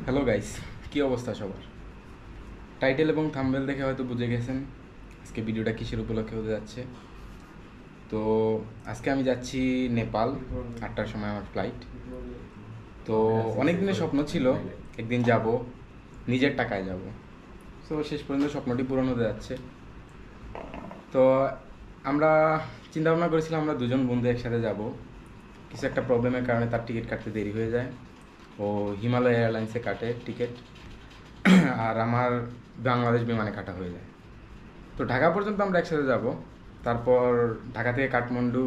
Hello guys, কী অবস্থা সবার? Title এবং থাম্বনেল দেখে হয়তো বুঝে গেছেন আজকে ভিডিওটা কিসের উপলক্ষে হতে যাচ্ছে। তো আজকে আমি যাচ্ছি নেপাল, 8টার সময় আমার ফ্লাইট। তো অনেক দিনের স্বপ্ন ছিল একদিন যাব, নিজের টাকায় যাব। তো শেষ পর্যন্ত স্বপ্নটি পূরণ হতে যাচ্ছে। তো আমরা চিন্তা ভাবনা করেছিলাম আমরা দুজন বন্ধু একসাথে যাব। কিছু একটা প্রবলেমের কারণে তার টিকিট কাটতে দেরি হয়ে যায়, ও হিমালয় এয়ারলাইন্সে কাটে টিকিট, আর আমার বাংলাদেশ বিমানে কাটা হয়ে যায়। তো ঢাকা পর্যন্ত আমরা একসাথে যাব, তারপর ঢাকা থেকে কাঠমান্ডু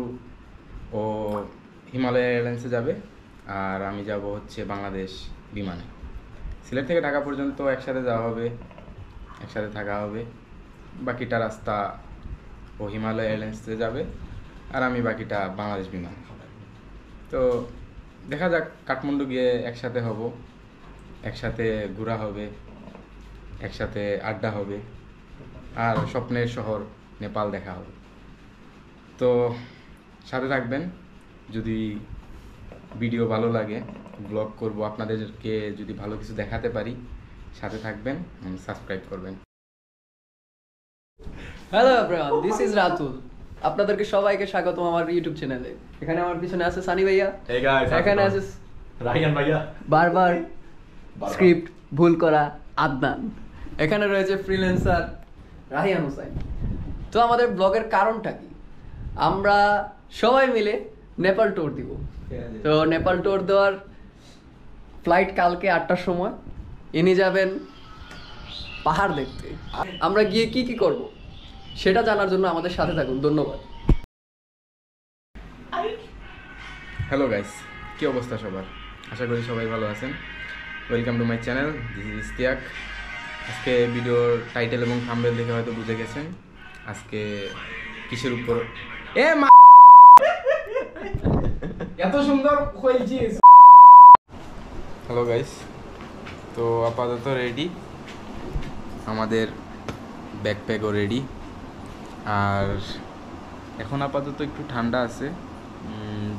ও হিমালয় এয়ারলাইন্সে যাবে, আর আমি যাব হচ্ছে বাংলাদেশ বিমানে। সিলেট থেকে ঢাকা পর্যন্ত একসাথে যাওয়া হবে, একসাথে থাকা হবে। বাকিটা রাস্তা ও হিমালয় এয়ারলাইন্সে যাবে, আর আমি বাকিটা বাংলাদেশ বিমানে। তো দেখা যাক, কাঠমান্ডু গিয়ে একসাথে হব, একসাথে ঘোরা হবে, একসাথে আড্ডা হবে, আর স্বপ্নের শহর নেপাল দেখা হবে। তো সাথে থাকবেন। যদি ভিডিও ভালো লাগে ব্লগ করব, আপনাদেরকে যদি ভালো কিছু দেখাতে পারি সাথে থাকবেন, সাবস্ক্রাইব করবেন। Hello everyone, this is Ratul. আপনাদেরকে সবাইকে স্বাগতম আমার ইউটিউব চ্যানেলে। এখানে আমার পিছনে আছে সানি ভাইয়া, এখানে আছে রাহিয়ান ভাইয়া, বারবার স্ক্রিপ্ট ভুল করা আদনান, এখানে রয়েছে ফ্রিল্যান্সার রাহিয়ান হোসেন। তো আমাদের ব্লগের কারণটা কি? আমরা সবাই মিলে নেপাল ট্যুর দিব। তো নেপাল ট্যুর দেওয়ার ফ্লাইট কালকে 8টার সময়। ইনি যাবেন পাহাড় দেখতে। আমরা গিয়ে কি কি করব সেটা জানার জন্য আমাদের সাথে থাকুন। ধন্যবাদ। হ্যালো গাইস, কী অবস্থা সবার? আশা করি সবাই ভালো আছেন। Welcome to my channel, this is Istiaq. আজকে ভিডিওর টাইটেল এবং থাম্বনেল দেখে হয়তো বুঝে গেছেন আজকে কিসের উপর। এত সুন্দর হয়েছিস। হ্যালো গাইস, তো আপাতত রেডি, আমাদের ব্যাকপ্যাকও রেডি। আর এখন আপাতত একটু ঠান্ডা আছে,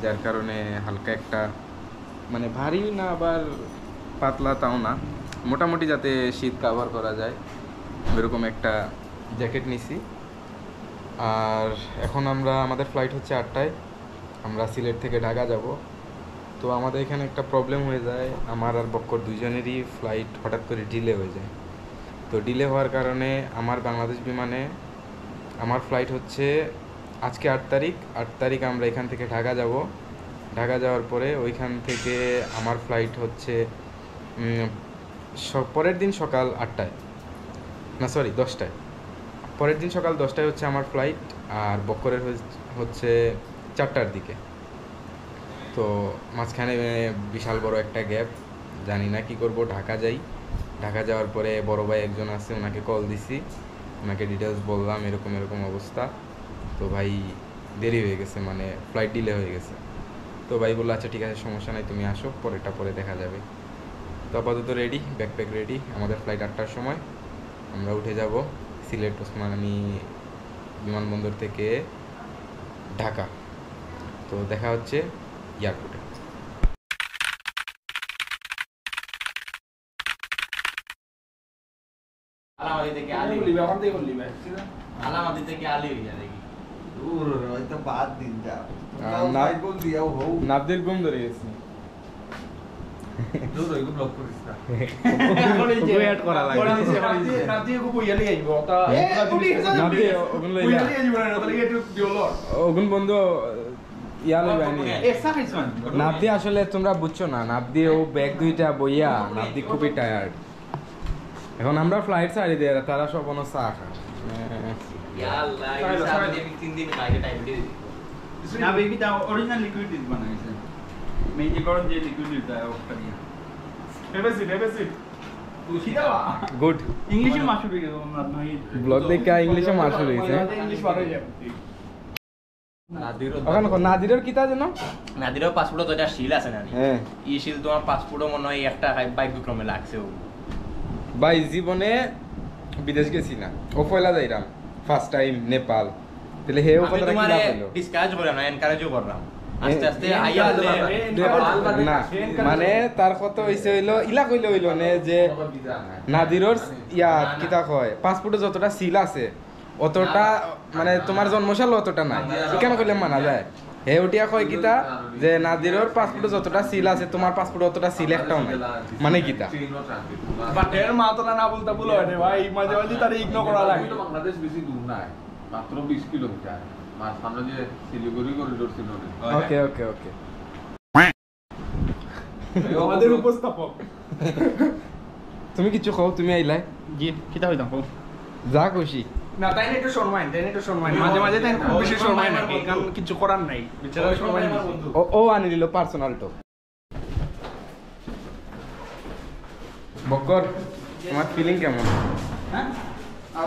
যার কারণে হালকা একটা, মানে ভারী না আবার পাতলা তাও না, মোটামুটি যাতে শীত কাভার করা যায় এরকম একটা জ্যাকেট নিছি। আর এখন আমাদের ফ্লাইট হচ্ছে 8টায়, আমরা সিলেট থেকে ঢাকা যাব। তো আমাদের এখানে একটা প্রবলেম হয়ে যায়, আমার আর বক্কর দুজনেরই ফ্লাইট হঠাৎ করে ডিলে হয়ে যায়। তো ডিলে হওয়ার কারণে আমার বাংলাদেশ বিমানে আমার ফ্লাইট হচ্ছে আজকে 8 তারিখ আমরা এখান থেকে ঢাকা যাব। ঢাকা যাওয়ার পরে ওইখান থেকে আমার ফ্লাইট হচ্ছে পরের দিন সকাল 8টায়, না সরি 10টায়, পরের দিন সকাল 10টায় হচ্ছে আমার ফ্লাইট, আর বক্করের হচ্ছে 4টার দিকে। তো মাঝখানে বিশাল বড় একটা গ্যাপ, জানি না কি করব। ঢাকা যাওয়ার পরে বড় ভাই একজন আছে, ওনাকে কল দিছি, ওনাকে ডিটেলস বললাম এরকম এরকম অবস্থা। তো ভাই দেরি হয়ে গেছে, মানে ফ্লাইট ডিলে হয়ে গেছে। তো ভাই বললো আচ্ছা ঠিক আছে, সমস্যা নাই, তুমি আসো, পরেরটা পরে দেখা যাবে। তো আপাতত রেডি, ব্যাকপ্যাক রেডি। আমাদের ফ্লাইট 8টার সময়, আমরা উঠে যাব সিলেট ওসমানী বিমানবন্দর থেকে ঢাকা। তো দেখা হচ্ছে এয়ারপোর্টে। আলামাদি থেকে আলি বললি এখন থেকে বললি ভাই, আলামাদি থেকে আলি হইয়া দেখি দূর হয়তো বাদ দিন যা না বল দিও হো নাবদের ঘুম ধরে গেছে, দূর হইগো ব্লক করিস না ওয়েট করা লাগে। নাবদি কো বইয়া লই আইবো তা নাবদি ওগুন লই বইয়া লই আইবো না তাহলে একটু দিওলো ওগুন বন্ধু ইয়ালে বানি নাবদি। আসলে তোমরা বুঝছো না, নাবদি ও ব্যাগ দুইটা বইয়া, নাবদি খুবই টায়ার্ড। এখন আমরা ফ্লাইট ছাড়ি দিয়ে তারা সব অন্য চা খায়। ইয়াল্লাহ এই সারা দিয়ে 3 দিন আগে টাইম দিয়ে দিছি না বেবি তা অরিজিনাল লিকুইড দিস বানাইছে মেজি করন যে লিকুইড দিতা ওটা দিয়া হেবেসি তুই সিদাবা গুড ইংলিশে মাশু হয়ে গেল না ভাই ব্লগ দেখে ইংলিশে মার্শাল হইছে। ইংলিশ পারে যাবে এখন নাদিরের কিতা জানো? নাদিরের পাসপোর্টে তো এটা শিল আছে না? হ্যাঁ, এই শিল তোমার পাসপোর্টও মনে হয় একটা বাইক বিক্রমে লাগছে। ও ভাই জীবনে বিদেশ গেছি না, ও পয়লা যাইরাম ফার্স্ট টাইম নেপাল। তাহলে হে ও আমি কথা কি তোমারে লাভ হলো? ডিসকারেজ করে না, এনকারেজও করলাম। আস্তে আস্তে আইয়া না মানে তার কথা হইছে হইলো ইলা কইলে হইলো নে যে নাদিরর ইয়া কিতা কয় পাসপোর্টে যতটা সিল আছে অতটা মানে তোমার জন্মসাল অতটা নাই কেন কইলে মানা যায় হে ওটিয়া কয় কিতা যে নাদিরর পাসপোর্টে যতটা সিল আছে তোমার পাসপোর্টে অতটা সিল একটাও নাই মানে কিতা বাট এর মাত্রা না বলতা বলো রে ভাই মাঝে মাঝে তারে ইগনোর করা লাগে বাংলাদেশ বেশি দূর নাই মাত্র 20 কিলোমিটার মাঝখানে যে শিলিগুড়ি করিডোর ছিল ওকে ওকে ওকে আমাদের উপস্থাপক তুমি কিছু খাও তুমি আইলাই জি কিটা হইতাম যা খুশি না তাই না একটু সম্মান মাঝে মাঝে তাই খুব বেশি সম্মান নাকি কারণ কিছু করার নাই বেচারা সম্মান ও আনি দিল পার্সোনাল টক বকর তোমার ফিলিং কেমন হ্যাঁ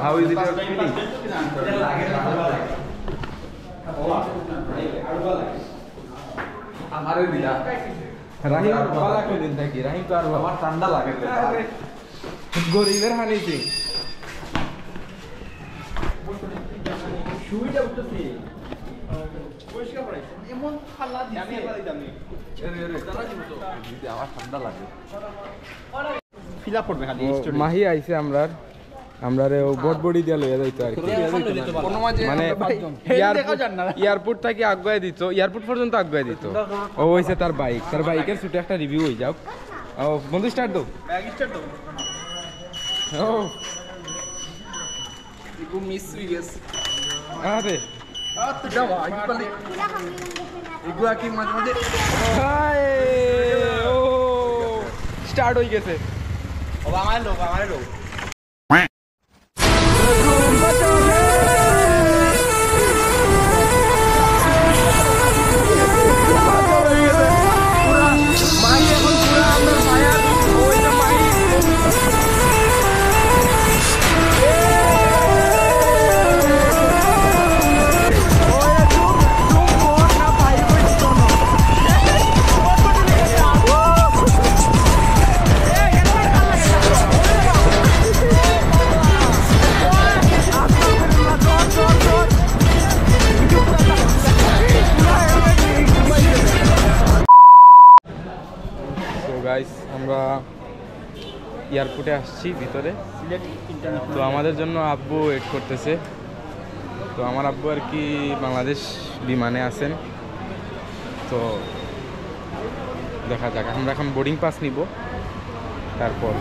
how is it your feeling আমারে দিলা রাহিম বালা কই দিন থাকি রাহিম তো আর আমার ঠান্ডা লাগে গরিবের হানি সিং শুইটা উঠতেছি পরিষ্কার করাইছে এমন খালা দিছে আমি এবার দিতামনি আমার ঠান্ডা লাগে ফিল আপ করবে খালি স্টোরি মাহি আইছে আমরারে ও বট বডি দিয়া লইয়া যাইতো আর কি কোন মাঝে মানে এয়ারপোর্ট থেকে আগুয়া দিত এয়ারপোর্ট পর্যন্ত আগুয়া দিত ও হইছে তার বাইকের ছুটে একটা রিভিউ হই যাও ও বন্ধু স্টার্ট দাও ব্যাগ স্টার্ট দাও ও ইগো মিস হই গেছে আরে আচ্ছা ভাই বলে ইগো কি মাঝে মাঝে হাই ও স্টার্ট হই গেছে ও আমার লোক গাইস আমরা এয়ারপোর্টে আসছি ভিতরে তো আমাদের জন্য আব্বু ওয়েট করতেছে তো আমার আব্বু আর কি বাংলাদেশ বিমানে আছেন তো দেখা যাক আমরা এখন বোর্ডিং পাস নিব তারপর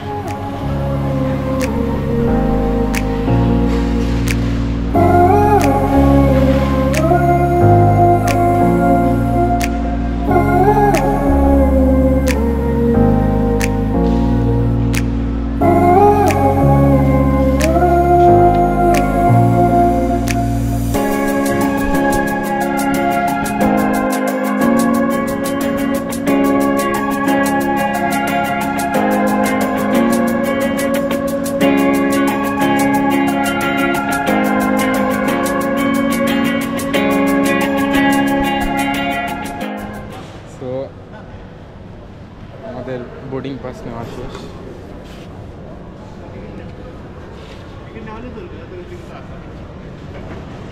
আমাদের বোর্ডিং পাস নেওয়া শেষ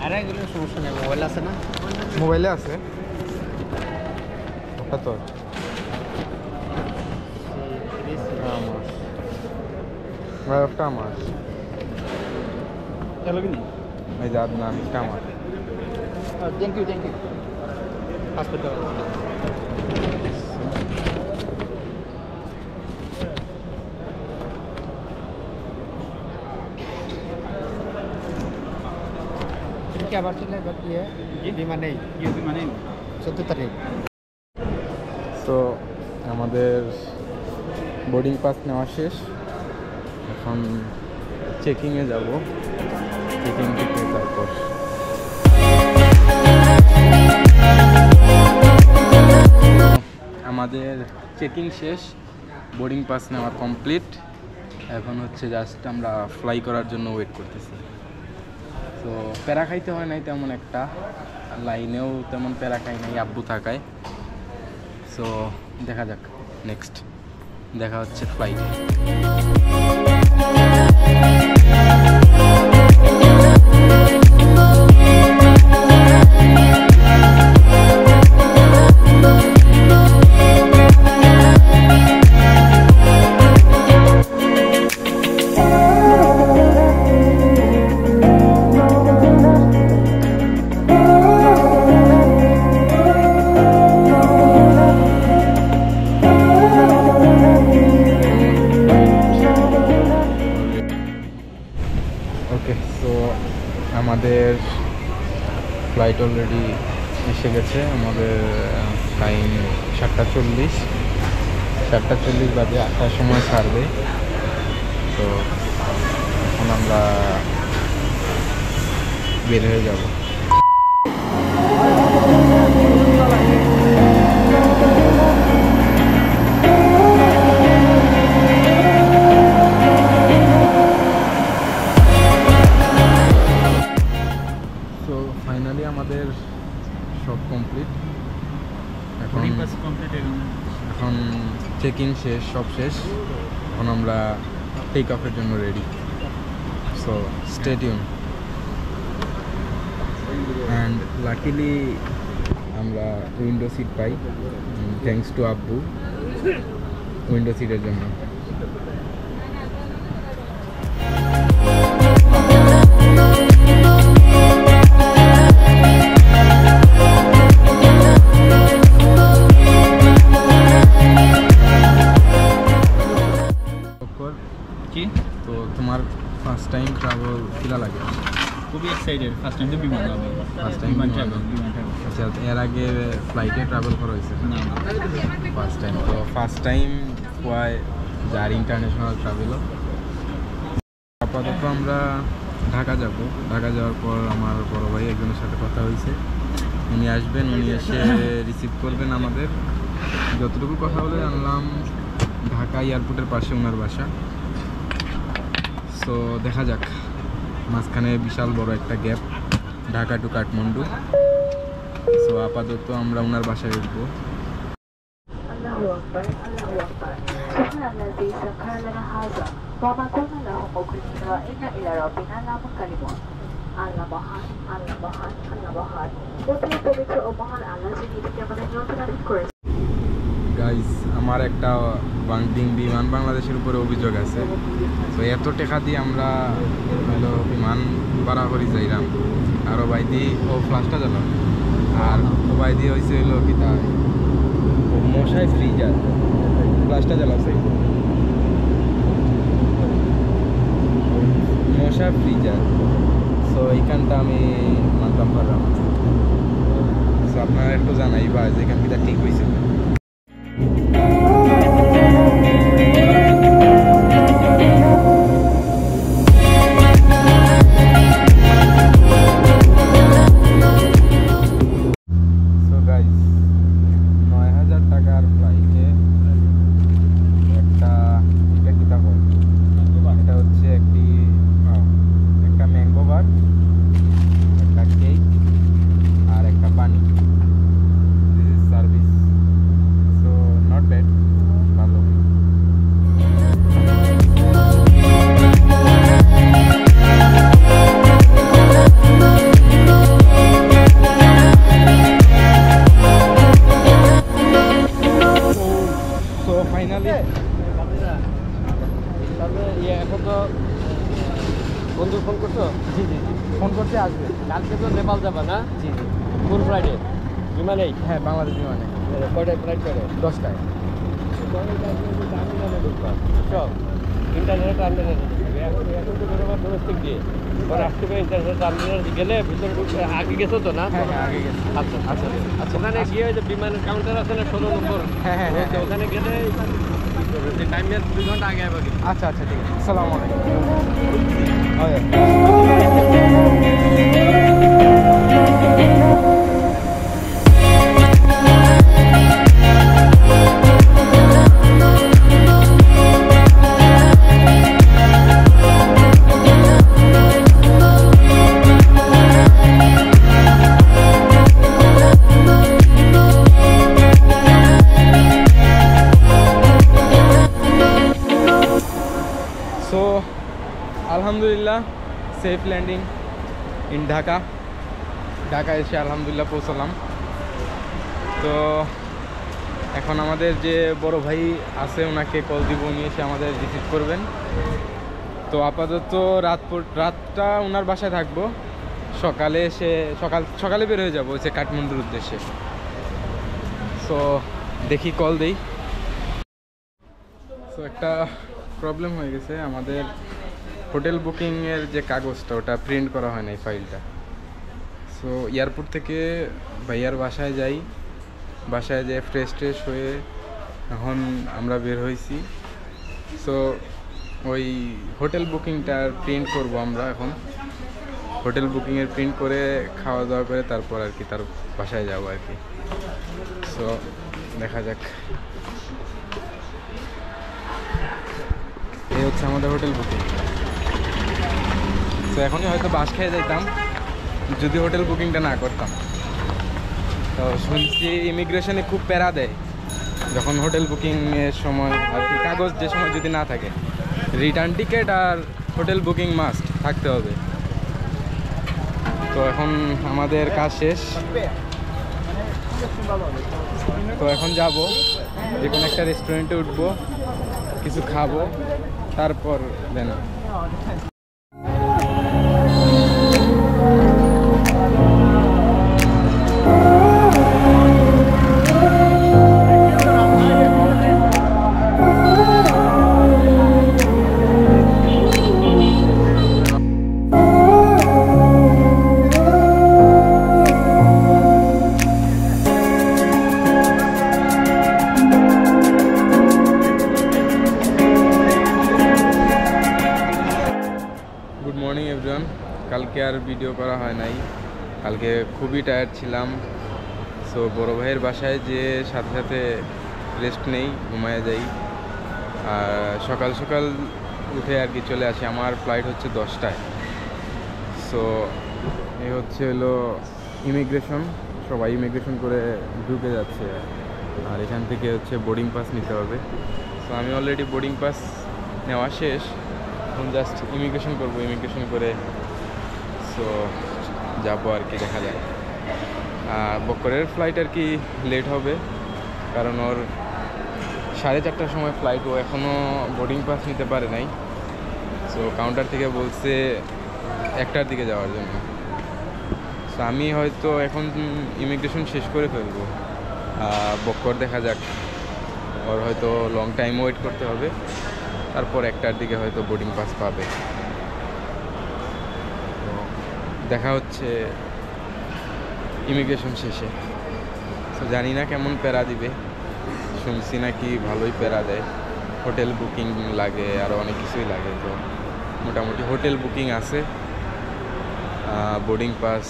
আরে এগুলো সমস্যা নেই মোবাইল আছে না মোবাইলে আছে ওটা তো আমার একটা আমার চলো কি এই যে আদনান একটা আমার থ্যাংক ইউ পাসপোর্ট দাও क्या बात चल रहा है ये बीमा नहीं ये বিমানে 14 तारीख তো আমাদের বোর্ডিং পাস নেওয়া শেষ এখন চেকিংয়ে যাব চেকিং থেকে তারপর আমাদের চেকিং শেষ বোর্ডিং পাস নেওয়া কমপ্লিট এখন হচ্ছে জাস্ট আমরা ফ্লাই করার জন্য ওয়েট করতেছি তো প্যারা খাইতে হয় নাই তেমন একটা লাইনেও তেমন প্যারা খাই নাই আব্বু থাকায় সো দেখা যাক নেক্সট দেখা হচ্ছে ফ্লাইটে আমাদের ফ্লাইট অলরেডি এসে গেছে। আমাদের টাইম 7:40, 7:40 বাজে। 8টার সময় ছাড়বে। তো এখন আমরা বের হয়ে যাব। তো ফাইনালি আমাদের সব কমপ্লিট। এখন চেকিং শেষ, সব শেষ। এখন আমরা টেক অফের জন্য ready. So stay tune. And luckily আমরা উইন্ডো সিট পাই, থ্যাঙ্কস টু আব্বু উইন্ডো সিটের জন্য। কি তো তোমার ফার্স্ট টাইম ট্রাভেল কিলা লাগে? খুবই এক্সাইটেড। ফার্স্ট টাইম তো বিমান যাবে। ফার্স্ট টাইম বিমান ট্রাভেল। আচ্ছা, এর আগে ফ্লাইটে ট্রাভেল করা হয়েছে? না ফার্স্ট টাইম। তো ফার্স্ট টাইম হয় যার ইন্টারন্যাশনাল ট্রাভেলও। আপাতত আমরা ঢাকা যাব। ঢাকা যাওয়ার পর আমার বড় ভাই একজনের সাথে কথা হয়েছে, উনি আসবেন, উনি এসে রিসিভ করবেন আমাদের। যতটুকু কথা বলে জানলাম ঢাকা এয়ারপোর্টের পাশে ওনার বাসা। সো দেখা যাক, মাঝখানে বিশাল বড় একটা gap, Dhaka to Kathmandu. So আপাতত আমরা ওনার বাসায় উঠবো। الله أكبر الله أكبر سبحان الذي سخر لنا هذا وما كنا له مقرنين وإنا إلى ربنا لمنقلبون আল্লাহ মহান, আল্লাহ মহান, আল্লাহ মহান। অতি পবিত্র ও মহান আল্লাহ যিনি এটিকে আমাদের নিয়ন্ত্রণাধীন করেছেন। গাইস, আমার একটা বিমান বাংলাদেশের উপরে অভিযোগ আছে। তো এত টাকা দিয়ে আমরা হলো বিমান ভাড়া করে যাইলাম, আর ও ভাই দি ও ফ্লাশটা জ্বালাম, আর ও ভাই দি হয়েছে হলো কি তা মশাই ফ্রিজার ফ্লাশটা জ্বালাছে, মশা ফ্রিজার। সো এইখানটা আমি মানতাম পারলাম। সো আপনারা একটু জানাই বা যেখান থেকে ঠিক হয়েছে। বন্ধু ফোন করছো? জি জি জি, ফোন করতে আসবে। কালকে তো নেপাল যাবা না? জি জি। কোন ফ্লাইটে? বিমানেই? হ্যাঁ, বাংলাদেশ বিমানে। কয়টায় ফ্লাইট করে? 10টায়। সব ইন্টারনেট টার্মিনাল এখন তো বেরোবার ডোমেস্টিক দিয়ে আসতে পারে। ইন্টারনেট টার্মিনাল গেলে ভিতরে আগে গেছো তো না? হ্যাঁ হ্যাঁ, আগে গেছে। আচ্ছা আচ্ছা আচ্ছা, ওখানে গিয়ে ওই যে বিমানের কাউন্টার আছে না 16 নম্বর? হ্যাঁ হ্যাঁ হ্যাঁ, ওখানে গেলে টাইমের 2 ঘন্টা আগে আবার। আচ্ছা আচ্ছা, ঠিক আছে। আসসালামু আলাইকুম। সো আলহামদুলিল্লাহ safe landing in Dhaka. Dhaka এসে আলহামদুলিল্লাহ পৌঁছালাম। তো এখন আমাদের যে বড় ভাই আছে ওনাকে কল দিব, উনি এসে আমাদের রিসিভ করবেন। তো আপাতত রাতটা ওনার বাসায় থাকবো, সকালে এসে সকালে বের হয়ে যাবো হচ্ছে কাঠমান্ডুর উদ্দেশ্যে। সো দেখি, কল দেই। সো একটা প্রবলেম হয়ে গেছে, আমাদের হোটেল বুকিংয়ের যে কাগজটা ওটা প্রিন্ট করা হয় না, এই ফাইলটা। সো এয়ারপোর্ট থেকে ভাইয়ার বাসায় যাই, বাসায় যেয়ে ফ্রেশ হয়ে এখন আমরা বের হয়েছি। সো ওই হোটেল বুকিংটার প্রিন্ট করব আমরা এখন, হোটেল বুকিংয়ের প্রিন্ট করে খাওয়া দাওয়া করে তারপর আর কি তার বাসায় যাবো আর কি। সো দেখা যাক। এই হচ্ছে আমাদের হোটেল বুকিং। তো এখনই হয়তো বাস খেয়ে যেতাম যদি হোটেল বুকিংটা না করতাম। তো শুনছি ইমিগ্রেশনে খুব প্যারা দেয় যখন হোটেল বুকিংয়ের সময় আর কি, কাগজ যে সময় যদি না থাকে। রিটার্ন টিকিট আর হোটেল বুকিং মাস্ট থাকতে হবে। তো এখন আমাদের কাজ শেষ, তো এখন যাব যে কোনো একটা রেস্টুরেন্টে উঠবো, কিছু খাবো, তারপর দেন। Good morning everyone. কালকে আর ভিডিও করা হয় নাই, কালকে খুবই টায়ার্ড ছিলাম। সো বড় ভাইয়ের বাসায় যে সাথে সাথে রেস্ট নেই, ঘুমায় যাই। আর সকাল সকাল উঠে আর কি চলে আসি। আমার ফ্লাইট হচ্ছে 10টায়। সো এই হচ্ছে হলো ইমিগ্রেশন, সবাই ইমিগ্রেশন করে ঢুকে যাচ্ছে। আর এখান থেকে হচ্ছে বোর্ডিং পাস নিতে হবে। সো আমি অলরেডি বোর্ডিং পাস নেওয়া শেষ, এখন জাস্ট ইমিগ্রেশন করবো। ইমিগ্রেশন করে সো যাবো আর কি, দেখা যায়। বক্করের ফ্লাইট আর কি লেট হবে, কারণ ওর 4:30টার সময় ফ্লাইট, ও এখনও বোর্ডিং পাস নিতে পারে নাই। সো কাউন্টার থেকে বলছে 1টার দিকে যাওয়ার জন্য। সো আমি হয়তো এখন ইমিগ্রেশন শেষ করে ফেলবো। বক্কর দেখা যাক, ওর হয়তো লং টাইম ওয়েট করতে হবে, তারপর 1টার দিকে হয়তো বোর্ডিং পাস পাবে। তো দেখা হচ্ছে ইমিগ্রেশন শেষে। তো জানি না কেমন প্যারা দিবে, শুনছি নাকি ভালোই প্যারা দেয়। হোটেল বুকিং লাগে, আরও অনেক কিছুই লাগে। তো মোটামুটি হোটেল বুকিং আছে, বোর্ডিং পাস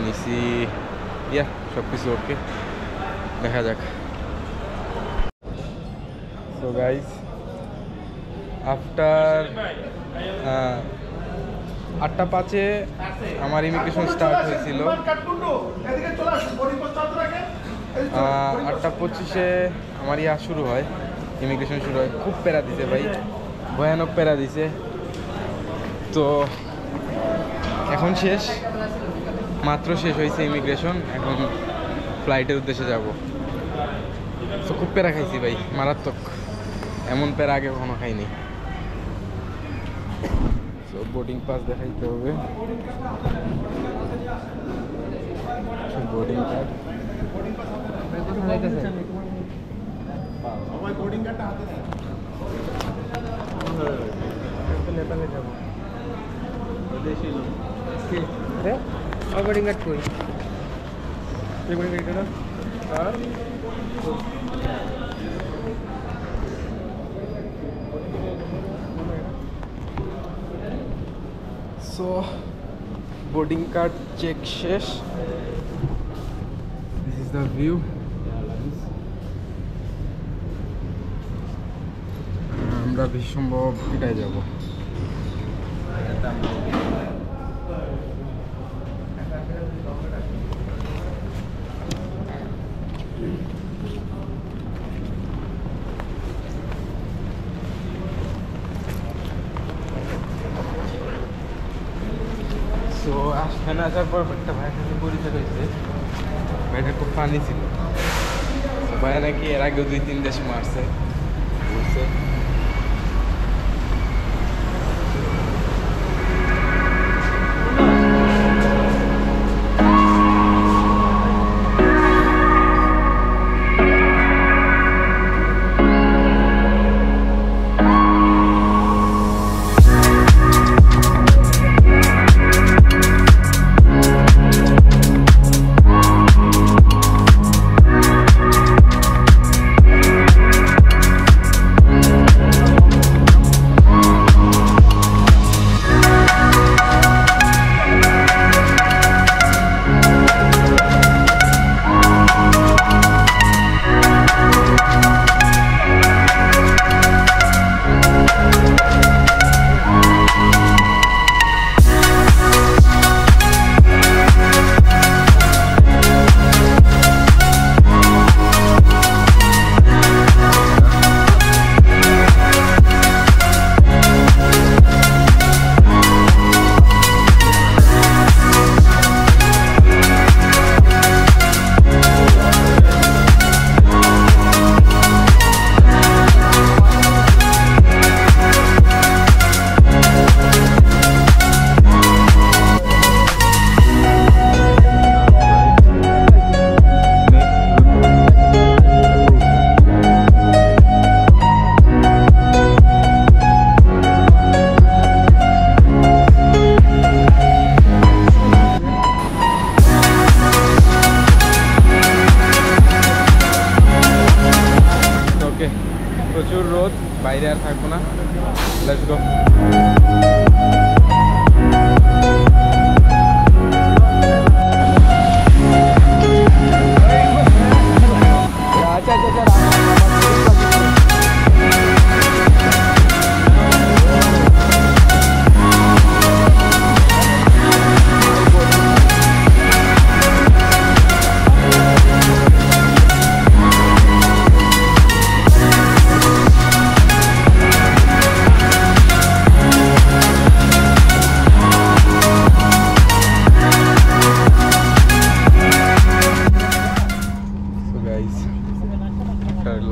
নিছি, সব কিছু ওকে। দেখা যাক। সো গাইজ, আফটার 8:05 আমার ইমিগ্রেশন স্টার্ট হয়েছিল। 8:25 আমার শুরু হয়, ইমিগ্রেশন শুরু হয়। খুব প্যারা দিছে ভাই, ভয়ানক প্যারা দিছে। তো এখন শেষ, মাত্র শেষ হয়েছে ইমিগ্রেশন, এখন ফ্লাইটের উদ্দেশ্যে যাব। তো খুব প্যারা খাইছি ভাই, মারাত্মক। এমন প্যারা আগে কখনো খাইনি। তো বোর্ডিং পাস দেখাইতে হবে, বোর্ডিং কার্ড। নেপালে যাবো, বোর্ডিং কার্ড কই? বোর্ডিং কার্ড আর সো বোর্ডিং কার্ড চেক শেষ। This is the view. আমরা বেশি সম্ভব এটাই যাব। তো এখানে আসার পর একটা ভাইয়ের সাথে পরিচয় হয়েছে। ভাইটা খুব ফানি ছিল। ভাই নাকি এর আগেও 2-3 দেশ মারছে, ঘুরছে। প্রচুর রোদ, বাইরে আর থাকবো না, লেটস গো।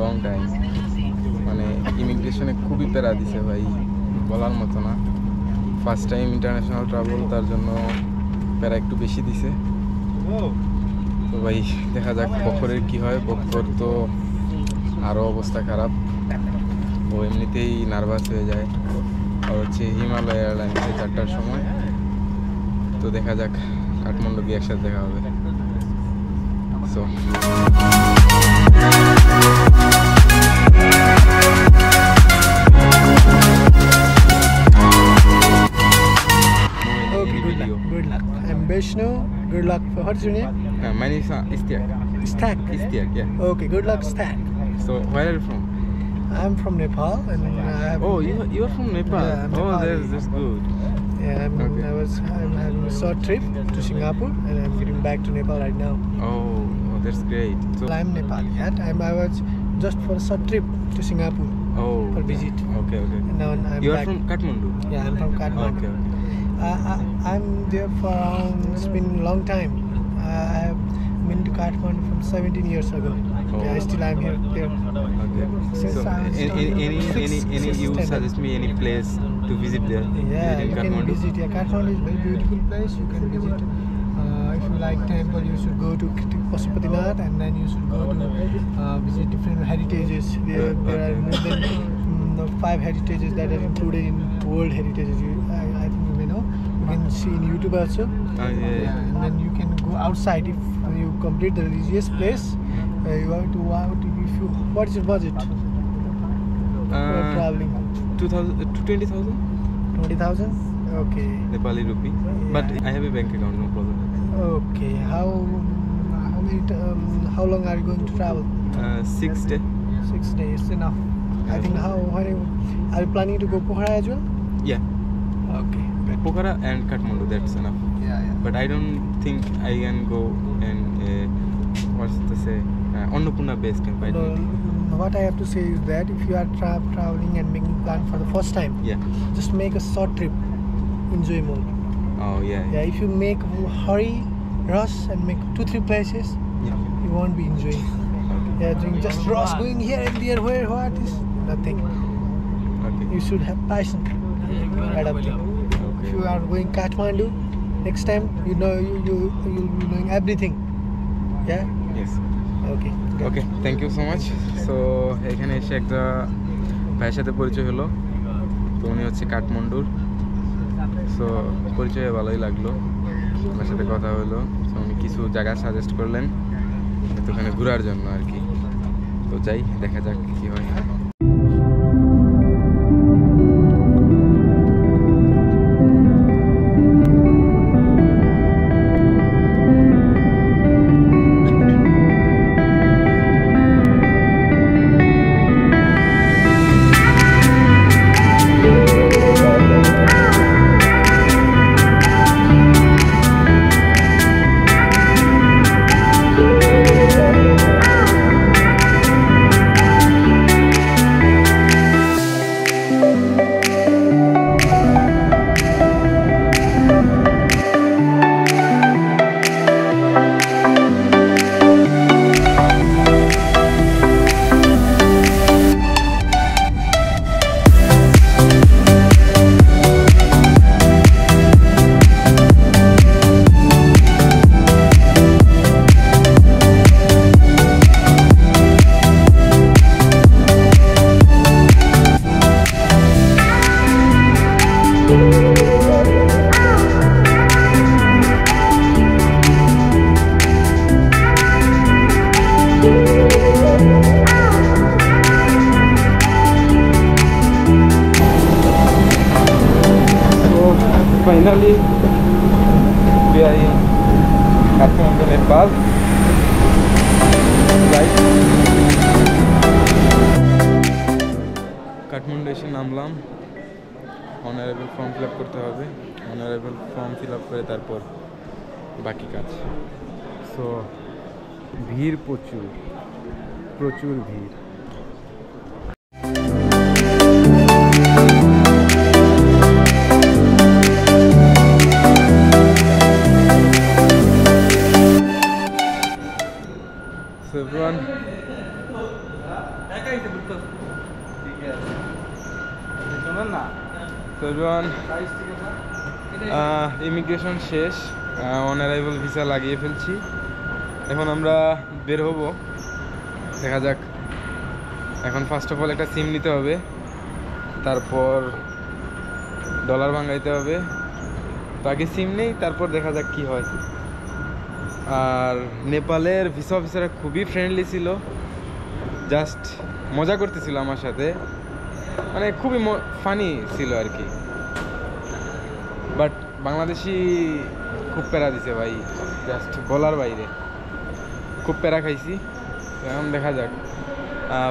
লং টাইম, মানে ইমিগ্রেশনে খুবই প্যারা দিছে ভাই, বলার মতো না। ফার্স্ট টাইম ইন্টারন্যাশনাল ট্রাভেল, তার জন্য প্যারা একটু বেশি দিছে। তো ভাই দেখা যাক বখরের কি হয়। বখর তো আরও অবস্থা খারাপ, ও এমনিতেই নার্ভাস হয়ে যায়। আর হচ্ছে হিমালয় এয়ারলাইন্সে 4টার সময়। তো দেখা যাক কাঠমান্ডু গিয়ে একসাথে দেখা হবে। So Good luck. I'm Vishnu. Good luck. What's your name? my name is Istiak. Stack. Istiak, yeah. Okay, good luck, Stack. So where are you from? I'm from Nepal, and Oh, you're from Nepal. Yeah, I'm oh, Nepali. that's good. yeah, I'm Okay. I'm having a short trip to Singapore, and I'm getting back to Nepal right now. Oh, that's great. So I'm Nepali. At time I was just for a short trip to Singapore oh, for visit, okay. and now I'm You are back. from Kathmandu. Yeah, I'm from Kathmandu. Okay. I'm there for around, it's been a long time. I have been to Kathmandu from 17 years ago. Oh. Yeah, still I'm here there. Okay. Since So I was any you standard. suggest me any place to visit there? Yeah, in you can Kathmandu? visit. Yeah, Kathmandu is a very beautiful place. You can visit. If you like temple, you should go to Pashupatinath, and then you should go to visit different heritages. There are more than 5 heritages that are included in World Heritages. I think you may know. You can see in YouTube also. Oh, yeah. And then you can go outside if you complete the religious place. You have to what is your budget for traveling? 20,000 20,000. Okay. Nepali rupee. But I have a bank account, no problem. Okay. How long are you going to travel? 6 days. 6 days enough. I think are you planning to go Pokhara as well? Yeah. Okay. Good. Pokhara and Kathmandu, that's enough. Yeah. But I don't think I can go and what's to say Annapurna base camp. I No, don't think. what I have to say is that if you are traveling and making plan for the first time, Yeah. just make a short trip. Enjoy more. Oh yeah. Yeah, if you make hurry, rush, and make 2-3 places, Yeah. you won't be enjoying. Yeah, doing just rush, going here and there, what is nothing. Okay. You should have passion. Right up there. If you are going Kathmandu, next time you know you'll be knowing everything. Yeah. Yes. Okay. Good. Okay thank you so much. So এখানে এসে একটা ভাইয়ের সাথে পরিচয় হলো। তো উনি হচ্ছে কাঠমান্ডুর। সো পরিচয়ে ভালোই লাগলো, ওনার সাথে কথা হলো। তো উনি কিছু জায়গা সাজেস্ট করলেন তো ওখানে ঘোরার জন্য আর কি। তো যাই, দেখা যাক কি হয়। finally we are in Kathmandu, Nepal. Right. Kathmandu এসে নামলাম। অনারেবল ফর্ম ফিল আপ করতে হবে, অনারেবল ফর্ম ফিল আপ করে তারপর বাকি কাজ। সো ভিড় প্রচুর প্রচুর ভিড়। So everyone, ইমিগ্রেশন শেষ, অন অ্যারাইভাল ভিসা লাগিয়ে ফেলছি। এখন আমরা বের হব, দেখা যাক। এখন ফার্স্ট অফ অল একটা সিম নিতে হবে, তারপর ডলার ভাঙাইতে হবে। তো আগে সিম নেই, তারপর দেখা যাক কি হয়। আর নেপালের ভিসা অফিসাররা খুবই ফ্রেন্ডলি ছিল, জাস্ট মজা করতেছিল আমার সাথে, মানে খুবই ফানি ছিল আর কি। বাট বাংলাদেশি খুব প্যারা দিছে ভাই, জাস্ট বলার বাইরে। খুব প্যারা খাইছি। এখন দেখা যাক।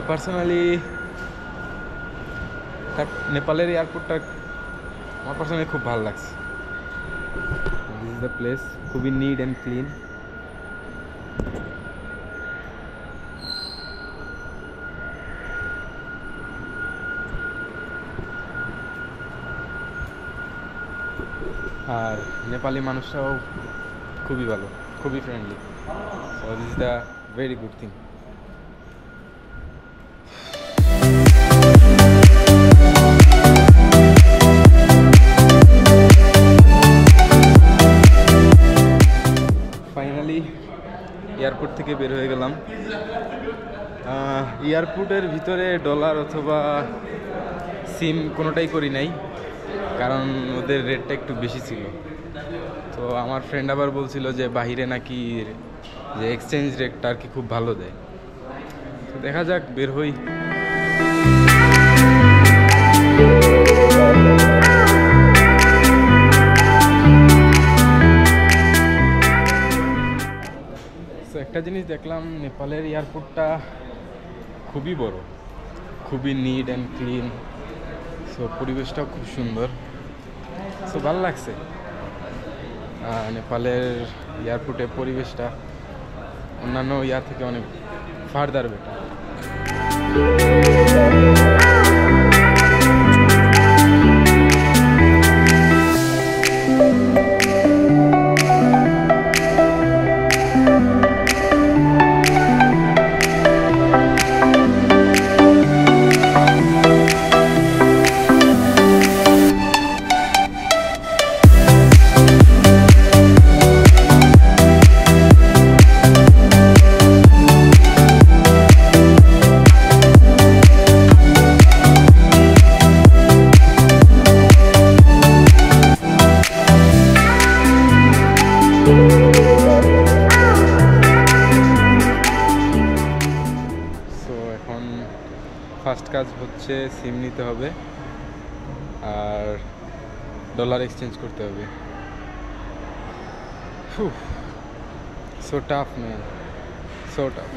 পার্সোনালি নেপালের এয়ারপোর্টটা আমার পার্সোনালি খুব ভালো লাগছে। দিস ইজ দ্য প্লেস, খুবই নিট অ্যান্ড ক্লিন। আর নেপালি মানুষরাও খুবই ভালো, খুবই friendly. So this is the very good thing. Finally airport থেকে বের হয়ে গেলাম। এয়ারপোর্টের ভিতরে ডলার অথবা সিম কোনোটাই করি নাই, কারণ ওদের রেটটা একটু বেশি ছিল। তো আমার ফ্রেন্ড আবার বলছিল যে বাহিরে নাকি যে এক্সচেঞ্জ রেটটা আর কি খুব ভালো দেয়। তো দেখা যাক, বের হই। তো একটা জিনিস দেখলাম, নেপালের এয়ারপোর্টটা খুবই বড়, খুবই নিট অ্যান্ড ক্লিন। সো পরিবেশটাও খুব সুন্দর। সো ভালো লাগছে। নেপালের এয়ারপোর্টের পরিবেশটা অন্যান্য ইয়ার থেকে অনেক ফার্দার বেটার। ফার্স্ট কাজ হচ্ছে সিম নিতে হবে আর ডলার এক্সচেঞ্জ করতে হবে। So tough man, so tough.